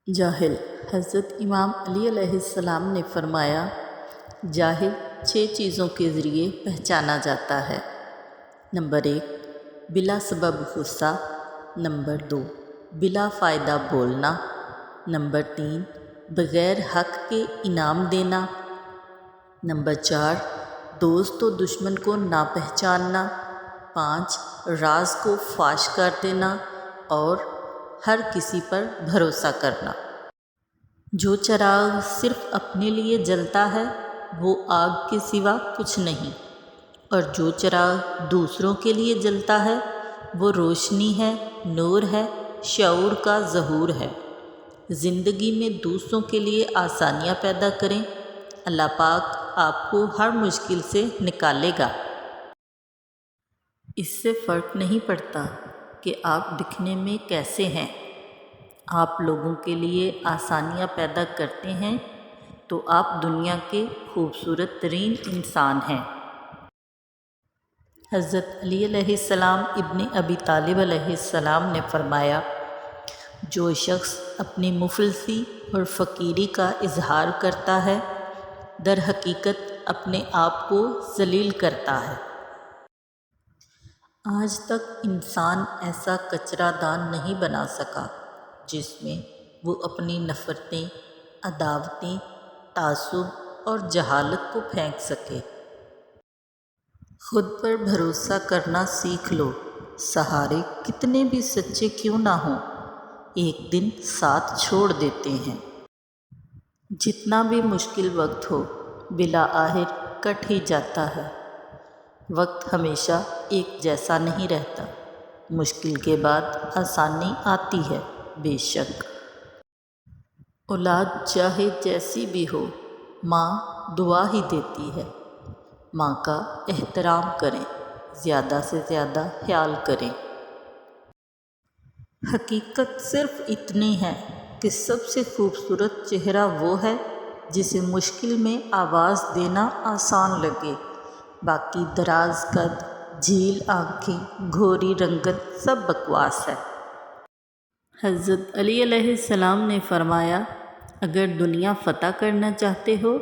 جاہل۔ حضرت امام علی علیہ السلام نے فرمایا، جاہل 6 چیزوں کے ذریعے پہچانا جاتا ہے۔ نمبر 1، بلا سبب غصہ۔ نمبر 2، بلا فائدہ بولنا۔ نمبر 3، بغیر حق کے انعام دینا۔ نمبر 4، دوست و دشمن کو نہ پہچاننا۔ 5، راز کو فاش کر دینا اور ہر کسی پر بھروسہ کرنا۔ جو چراغ صرف اپنے لیے جلتا ہے وہ آگ کے سوا کچھ نہیں، اور جو چراغ دوسروں کے لیے جلتا ہے وہ روشنی ہے، نور ہے، شعور کا ظہور ہے۔ زندگی میں دوسروں کے لیے آسانیاں پیدا کریں، اللہ پاک آپ کو ہر مشکل سے نکالے گا۔ اس سے فرق نہیں پڑتا کہ آپ دکھنے میں کیسے ہیں، آپ لوگوں کے لیے آسانیاں پیدا کرتے ہیں تو آپ دنیا کے خوبصورت ترین انسان ہیں۔ حضرت علی علیہ السلام ابن ابی طالب علیہ السلام نے فرمایا، جو شخص اپنی مفلسی اور فقیری کا اظہار کرتا ہے در حقیقت اپنے آپ کو ذلیل کرتا ہے۔ آج تک انسان ایسا کچرا دان نہیں بنا سکا جس میں وہ اپنی نفرتیں، عداوتیں، تعصب اور جہالت کو پھینک سکے۔ خود پر بھروسہ کرنا سیکھ لو، سہارے کتنے بھی سچے کیوں نہ ہوں ایک دن ساتھ چھوڑ دیتے ہیں۔ جتنا بھی مشکل وقت ہو بالآخر کٹ ہی جاتا ہے۔ وقت ہمیشہ ایک جیسا نہیں رہتا، مشکل کے بعد آسانی آتی ہے بے شک۔ اولاد چاہے جیسی بھی ہو ماں دعا ہی دیتی ہے۔ ماں کا احترام کریں، زیادہ سے زیادہ خیال کریں۔ حقیقت صرف اتنی ہے کہ سب سے خوبصورت چہرہ وہ ہے جسے مشکل میں آواز دینا آسان لگے، باقی دراز قد، جھیل آنکھیں، گھوری رنگت سب بکواس ہے۔ حضرت علی علیہ السلام نے فرمایا، اگر دنیا فتح کرنا چاہتے ہو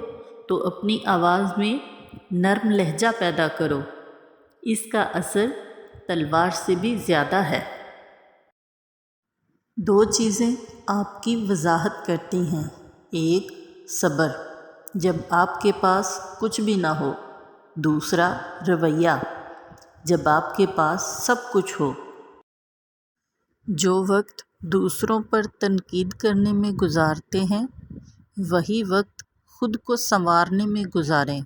تو اپنی آواز میں نرم لہجہ پیدا کرو، اس کا اثر تلوار سے بھی زیادہ ہے۔ 2 چیزیں آپ کی وضاحت کرتی ہیں، ایک صبر جب آپ کے پاس کچھ بھی نہ ہو، دوسرا رویہ جب آپ کے پاس سب کچھ ہو۔ جو وقت دوسروں پر تنقید کرنے میں گزارتے ہیں وہی وقت خود کو سنوارنے میں گزاریں۔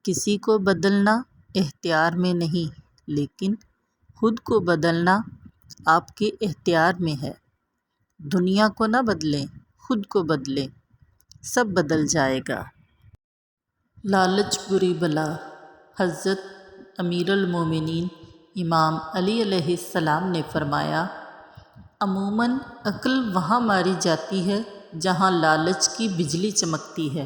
کسی کو بدلنا اختیار میں نہیں، لیکن خود کو بدلنا آپ کے اختیار میں ہے۔ دنیا کو نہ بدلیں، خود کو بدلیں، سب بدل جائے گا۔ لالچ بری بلا۔ حضرت امیر المومنین امام علی علیہ السلام نے فرمایا، عموماً عقل وہاں ماری جاتی ہے جہاں لالچ کی بجلی چمکتی ہے۔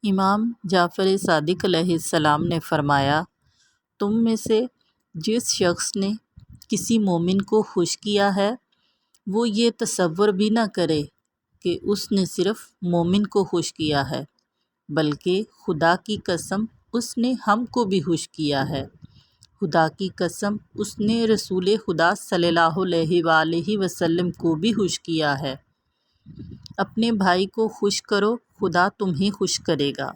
امام جعفر صادق علیہ السلام نے فرمایا، تم میں سے جس شخص نے کسی مومن کو خوش کیا ہے وہ یہ تصور بھی نہ کرے کہ اس نے صرف مومن کو خوش کیا ہے، بلکہ خدا کی قسم اس نے ہم کو بھی خوش کیا ہے، خدا کی قسم اس نے رسول خدا صلی اللہ علیہ وآلہ وسلم کو بھی خوش کیا ہے۔ اپنے بھائی کو خوش کرو، خدا تمہیں خوش کرے گا۔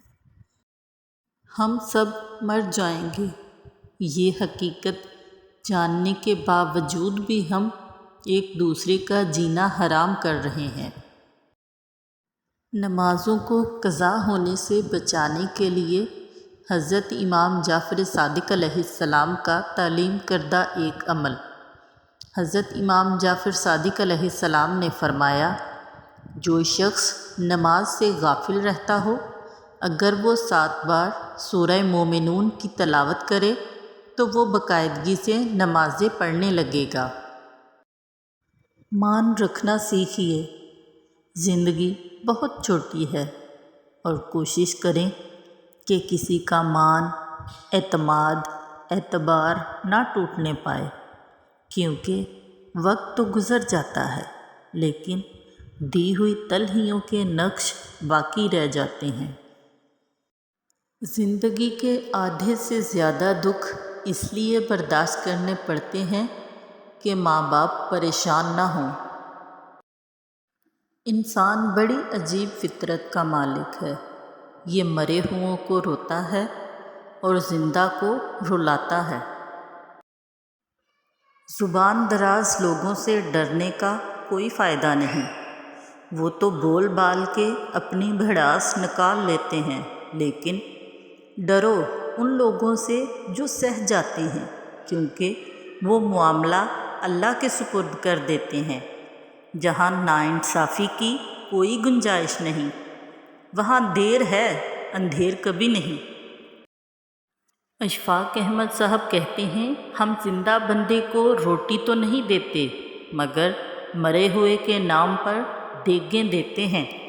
ہم سب مر جائیں گے، یہ حقیقت جاننے کے باوجود بھی ہم ایک دوسرے کا جینا حرام کر رہے ہیں۔ نمازوں کو قضا ہونے سے بچانے کے لیے حضرت امام جعفر صادق علیہ السلام کا تعلیم کردہ ایک عمل۔ حضرت امام جعفر صادق علیہ السلام نے فرمایا، جو شخص نماز سے غافل رہتا ہو اگر وہ 7 بار سورہ مومنون کی تلاوت کرے تو وہ باقاعدگی سے نمازیں پڑھنے لگے گا۔ مان رکھنا سیکھیے، زندگی بہت چھوٹی ہے، اور کوشش کریں کہ کسی کا مان، اعتماد، اعتبار نہ ٹوٹنے پائے، کیونکہ وقت تو گزر جاتا ہے لیکن دی ہوئی تلخیوں کے نقش باقی رہ جاتے ہیں۔ زندگی کے آدھے سے زیادہ دکھ اس لیے برداشت کرنے پڑتے ہیں کہ ماں باپ پریشان نہ ہوں۔ انسان بڑی عجیب فطرت کا مالک ہے۔ یہ مرے ہوں کو روتا ہے اور زندہ کو رلاتا ہے۔ زبان دراز لوگوں سے ڈرنے کا کوئی فائدہ نہیں، وہ تو بول بال کے اپنی بھڑاس نکال لیتے ہیں، لیکن ڈرو ان لوگوں سے جو سہ جاتے ہیں، کیونکہ وہ معاملہ اللہ کے سپرد کر دیتے ہیں۔ جہاں ناانصافی کی کوئی گنجائش نہیں، وہاں دیر ہے اندھیر کبھی نہیں۔ اشفاق احمد صاحب کہتے ہیں، ہم زندہ بندے کو روٹی تو نہیں دیتے، مگر مرے ہوئے کے نام پر دیگیں دیتے ہیں۔